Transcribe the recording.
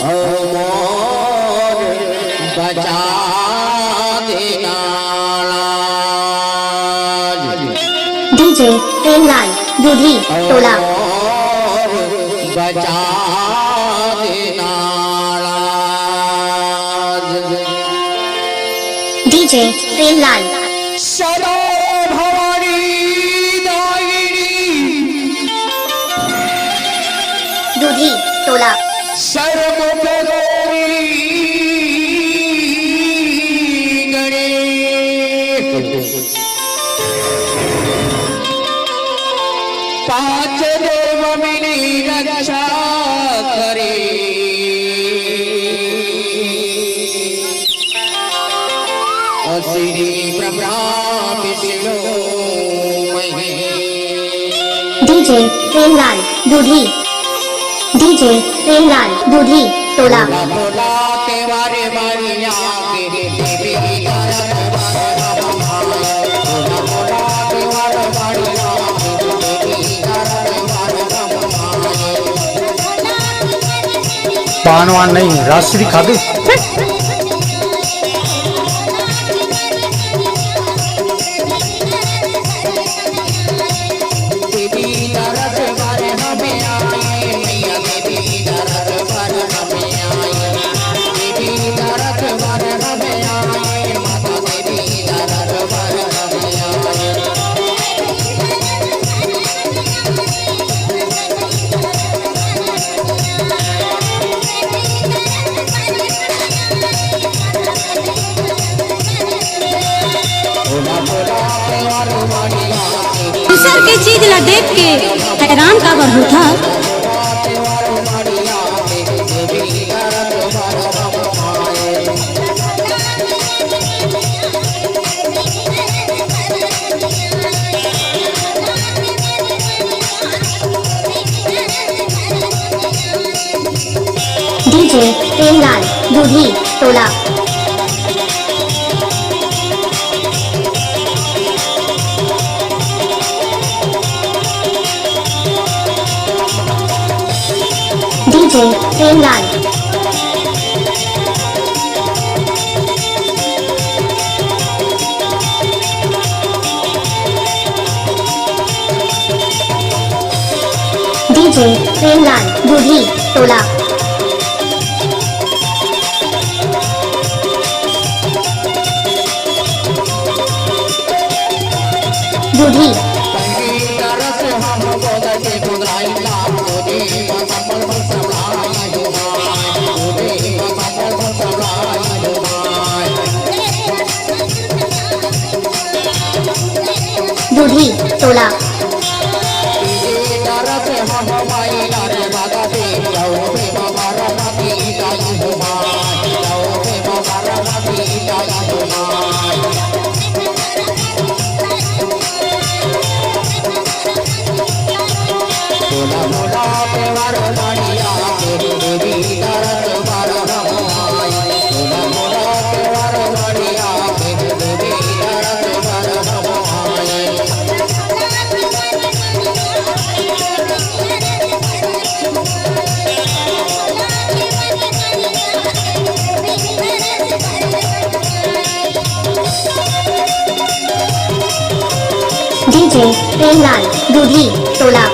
मोर बचा देना डीजे प्रेमलाल दूधी टोला बचा देना डीजे प्रेमलाल सदा भवानी दूधी टोला सर्वोपरि गणेश पांच देव मिली रक्षा करे श्री ब्रह्मा विष्णु डीजे प्रेमलाल दूधी डीजे प्रेमलाल दूधी टोला के बारे मारिया के देवी पान वान नहीं राजश्री खाते दूसर के चीज ला देख के हैरान का बढ़ू था। डीजे प्रेमलाल दूधी टोला डीजे प्रेमलाल डीजे प्रेमलाल दूधी टोला दूधी दूधी टोला डीजे प्रेमलाल दूधी टोला